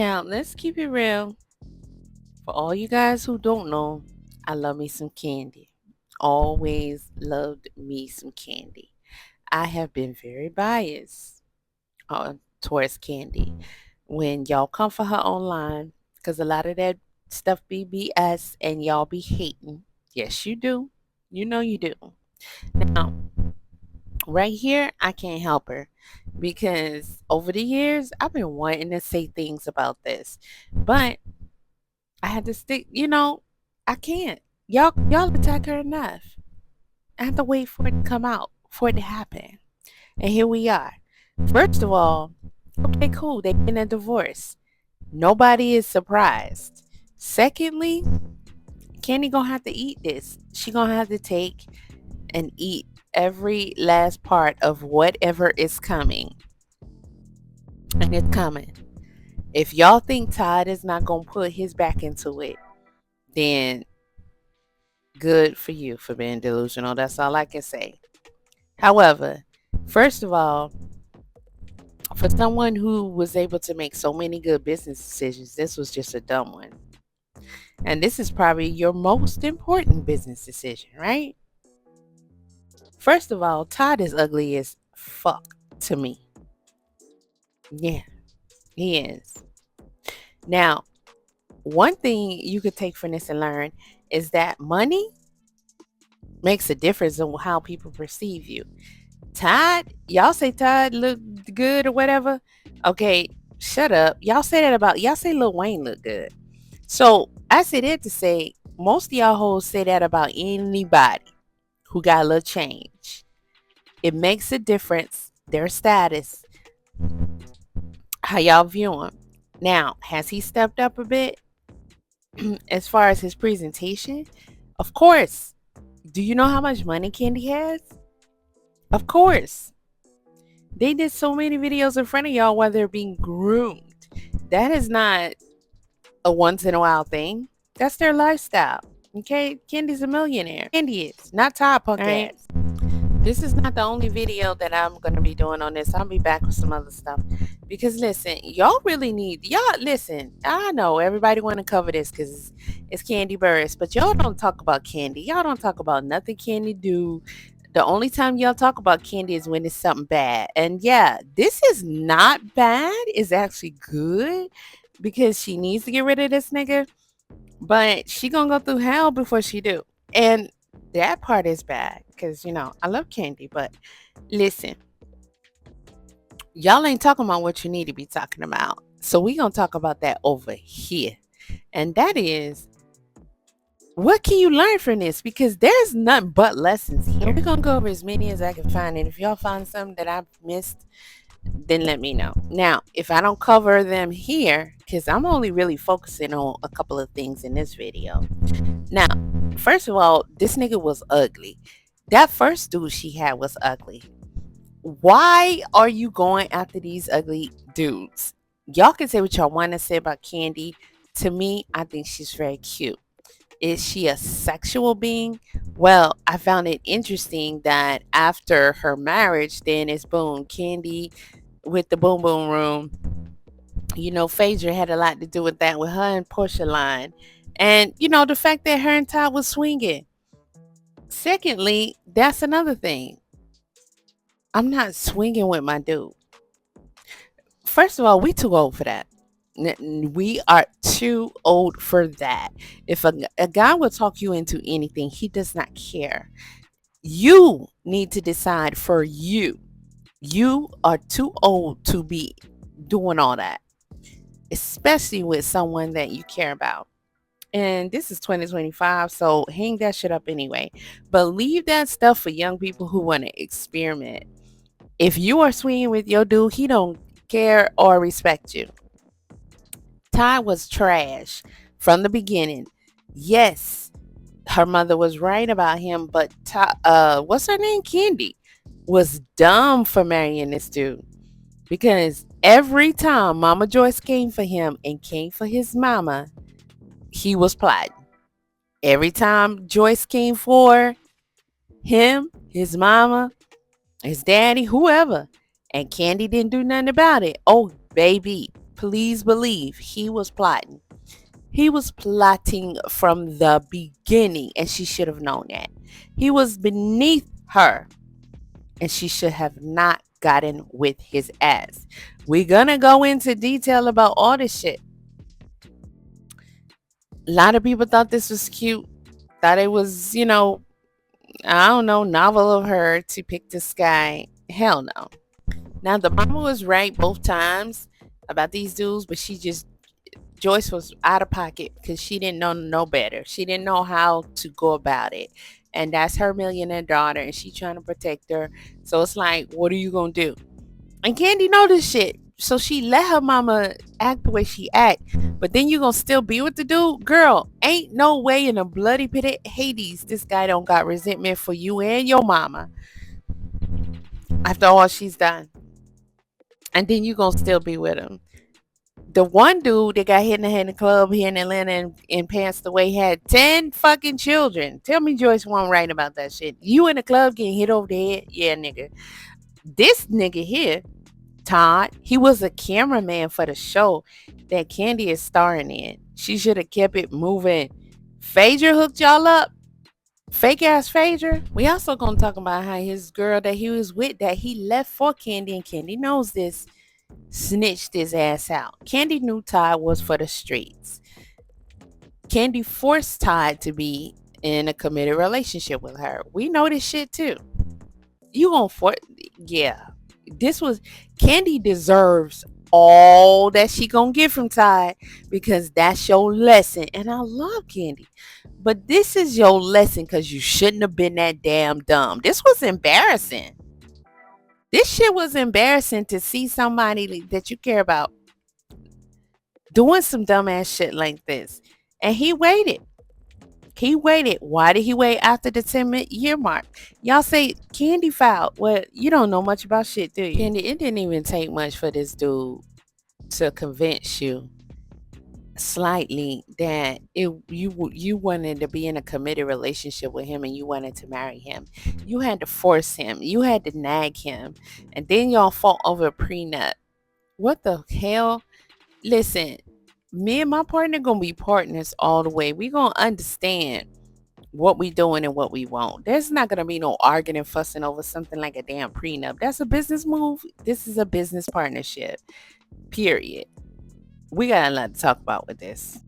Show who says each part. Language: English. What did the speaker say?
Speaker 1: Now, let's keep it real. For all you guys who don't know, I love me some Kandi. Always loved me some Kandi. I have been very biased towards Kandi. When y'all come for her online, because a lot of that stuff be BS and y'all be hating. Yes, you do. You know you do. Now, right here, I can't help her because over the years, I've been wanting to say things about this, but I had to stick. I can't. Y'all attack her enough. I have to wait for it to come out, for it to happen, and here we are. First of all, okay, cool. They get a divorce. Nobody is surprised. Secondly, Kenny gonna have to eat this. She gonna have to take and eat every last part of whatever is coming. And it's coming. If y'all think Todd is not gonna put his back into it, then good for you for being delusional. That's all I can say. However, first of all, for someone who was able to make so many good business decisions, this was just a dumb one. And this is probably your most important business decision, right? First of all, Todd is ugly as fuck to me. Yeah, he is. Now, one thing you could take from this and learn is that money makes a difference in how people perceive you. Todd, y'all say Todd look good or whatever. Okay, shut up. Y'all say Lil Wayne look good. So I say that to say most of y'all hoes say that about anybody who got a little change. It makes a difference, their status, how y'all view him. Now, has he stepped up a bit as far as his presentation? Of course. Do you know how much money Kandi has? Of course. They did so many videos in front of y'all while they're being groomed. That is not a once in a while thing. That's their lifestyle. Okay? Kandi's a millionaire. Kandi is, not Todd punk ass. This is not the only video that I'm going to be doing on this. I'll be back with some other stuff. Because listen, y'all listen, I know everybody want to cover this because it's Kandi Buriss, but y'all don't talk about Kandi. Y'all don't talk about nothing Kandi do. The only time y'all talk about Kandi is when it's something bad. And yeah, this is not bad. It's actually good because she needs to get rid of this nigga. But she gonna go through hell before she do. And that part is bad because, I love Kandi. But listen, y'all ain't talking about what you need to be talking about. So we gonna talk about that over here. And that is, what can you learn from this? Because there's nothing but lessons here. We're gonna go over as many as I can find. And if y'all find something that I've missed, then let me know. Now, if I don't cover them here, because I'm only really focusing on a couple of things in this video. Now, first of all, this nigga was ugly. That first dude she had was ugly. Why are you going after these ugly dudes? Y'all can say what y'all want to say about Kandi. To me, I think she's very cute. Is she a sexual being? Well, I found it interesting that after her marriage, then it's boom, Kandi with the boom boom room. Phaedra had a lot to do with that, with her and Portia line. And, the fact that her and Todd was swinging. Secondly, that's another thing. I'm not swinging with my dude. First of all, we too old for that. We are too old for that. If a guy will talk you into anything, he does not care. You need to decide for you. You are too old to be doing all that, especially with someone that you care about. And this is 2025, so hang that shit up anyway. But leave that stuff for young people who want to experiment. If you are swinging with your dude, he don't care or respect you. Todd was trash from the beginning. Yes, her mother was right about him, but what's her name? Kandi was dumb for marrying this dude. Because every time Mama Joyce came for him and came for his mama, he was plotting. Every time Joyce came for him, his mama, his daddy, whoever, and Kandi didn't do nothing about it. Oh, baby, please believe he was plotting. He was plotting from the beginning, and she should have known that. He was beneath her, and she should have not gotten with his ass. We're gonna go into detail about all this shit. A lot of people thought this was cute, thought it was, I don't know, novel of her to pick this guy. Hell no. Now, the mama was right both times about these dudes, but Joyce was out of pocket because she didn't know no better. She didn't know how to go about it. And that's her millionaire daughter, and she trying to protect her. So it's like, what are you going to do? And Kandi know this shit. So she let her mama act the way she act. But then you going to still be with the dude? Girl, ain't no way in a bloody pit of Hades this guy don't got resentment for you and your mama after all she's done. And then you going to still be with him. The one dude that got hit in the head in the club here in Atlanta and passed away had 10 fucking children. Tell me Joyce wasn't right about that shit. You in the club getting hit over the head? Yeah, nigga. This nigga here, Todd, he was a cameraman for the show that Kandi is starring in. She should have kept it moving. Phaedra hooked y'all up. Fake ass Phaedra. We also gonna talk about how his girl that he was with, that he left for Kandi, and Kandi knows this, snitched his ass out. Kandi knew Todd was for the streets. Kandi forced Todd to be in a committed relationship with her. We know this shit too. You gonna force? Yeah. This was Kandi deserves all that she gonna get from Todd because that's your lesson. And I love Kandi, but this is your lesson because you shouldn't have been that damn dumb. This was embarrassing. This shit was embarrassing to see somebody that you care about doing some dumbass shit like this. And he waited. He waited. Why did he wait after the 10-year mark? Y'all say Kandi filed. Well, you don't know much about shit, do you? Kandi, it didn't even take much for this dude to convince you slightly that you wanted to be in a committed relationship with him and you wanted to marry him. You had to force him. You had to nag him. And then y'all fought over a prenup. What the hell? Listen, me and my partner gonna be partners all the way. We gonna understand what we doing and what we want. There's not gonna be no arguing, fussing over something like a damn prenup. That's a business move. This is a business partnership. Period. We got a lot to talk about with this.